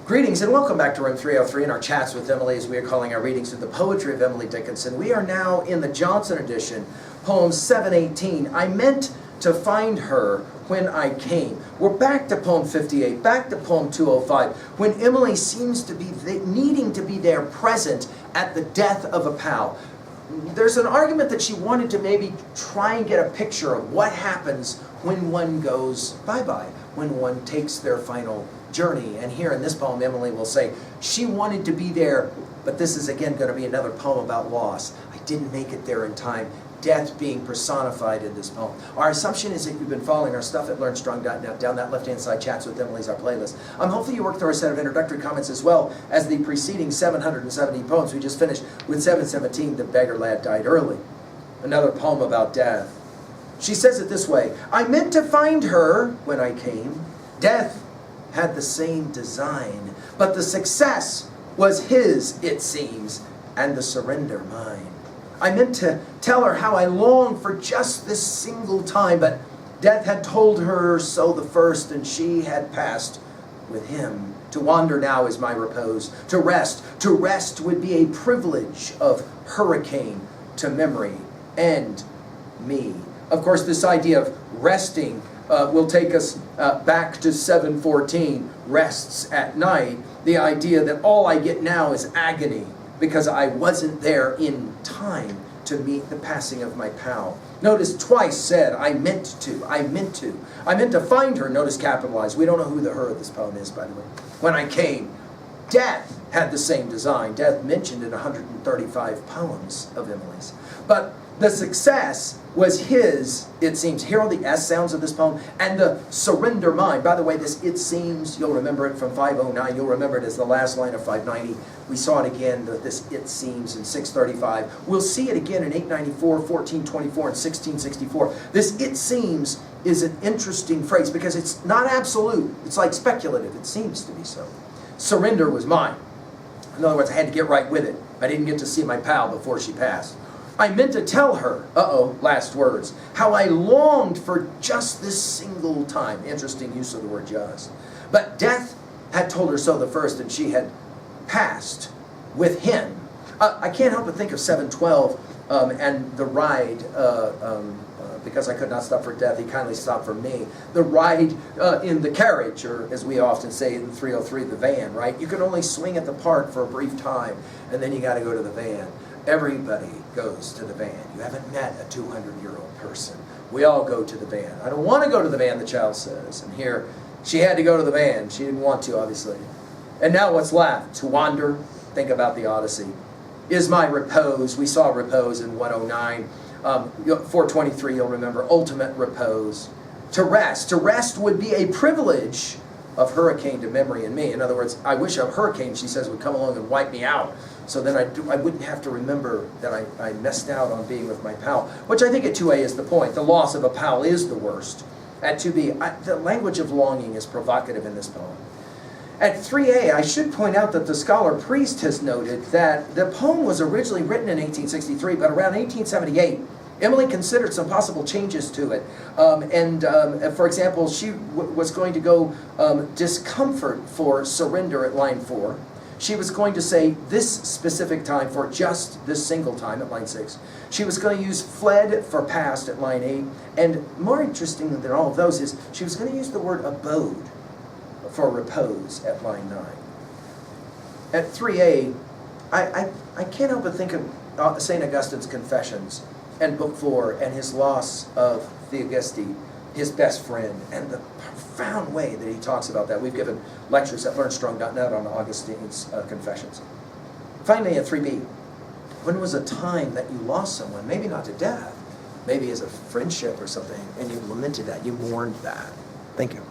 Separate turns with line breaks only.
Greetings and welcome back to Room 303 and our chats with Emily, as we are calling our readings of the poetry of Emily Dickinson. We are now in the Johnson edition, poem 718, I Meant to Find Her When I Came. We're back to poem 58, back to poem 205, when Emily seems to be needing to be there present at the death of a pal. There's an argument that she wanted to maybe try and get a picture of what happens when one goes bye-bye, when one takes their final journey. And here in this poem, Emily will say she wanted to be there, but this is again going to be another poem about loss. I didn't make it there in time. Death being personified in this poem. Our assumption is that you've been following our stuff at LearnStrong.net. Down that left-hand side, Chats with Emily's our playlist. Hopefully you worked through a set of introductory comments as well as the preceding 770 poems. We just finished with 717, The Beggar Lad Died Early. Another poem about death. She says it this way, I meant to find her when I came. Death had the same design, but the success was his, it seems, and the surrender mine. I meant to tell her how I longed for just this single time, but death had told her so the first, and she had passed with him. To wander now is my repose. To rest would be a privilege of hurricane to memory and me. Of course, this idea of resting will take us back to 7:14, rests at night. The idea that all I get now is agony because I wasn't there in time to meet the passing of my pal. Notice twice said, I meant to. I meant to find her, notice capitalized. We don't know who the her of this poem is, by the way. When I came, death had the same design. Death mentioned in 135 poems of Emily's. But the success was his, it seems. Here are the S sounds of this poem, and the surrender mine. By the way, this it seems, you'll remember it from 509. You'll remember it as the last line of 590. We saw it again, this it seems in 635. We'll see it again in 894, 1424, and 1664. This it seems is an interesting phrase because it's not absolute. It's like speculative. It seems to be so. Surrender was mine. In other words, I had to get right with it. I didn't get to see my pal before she passed. I meant to tell her, last words, how I longed for just this single time. Interesting use of the word just. But death had told her so the first, and she had passed with him. I can't help but think of 712 and the ride, because I could not stop for death, he kindly stopped for me. The ride in the carriage, or as we often say in 303, the van, right? You can only swing at the park for a brief time, and then you got to go to the van. Everybody goes to the van. You haven't met a 200-year-old person. We all go to the van. I don't want to go to the van, the child says. And here, she had to go to the van. She didn't want to, obviously. And now what's left? To wander, think about the Odyssey, is my repose. We saw repose in 109. 423, you'll remember, ultimate repose. To rest would be a privilege of hurricane to memory and me. In other words, I wish a hurricane, she says, would come along and wipe me out. So then I wouldn't have to remember that I missed out on being with my pal. Which I think at 2a is the point. The loss of a pal is the worst. At 2b, the language of longing is provocative in this poem. At 3a, I should point out that the scholar Priest has noted that the poem was originally written in 1863, but around 1878, Emily considered some possible changes to it. For example, she was going to go discomfort for surrender at line 4. She was going to say this specific time for just this single time at line 6. She was going to use fled for past at line 8. And more interesting than all of those is she was going to use the word abode for repose at line 9. At 3a, I can't help but think of St. Augustine's Confessions and Book 4 and his loss of Theogisti, his best friend, and the profound way that he talks about that. We've given lectures at LearnStrong.net on Augustine's Confessions. Finally, at 3b, when was a time that you lost someone, maybe not to death, maybe as a friendship or something, and you lamented that, you mourned that? Thank you.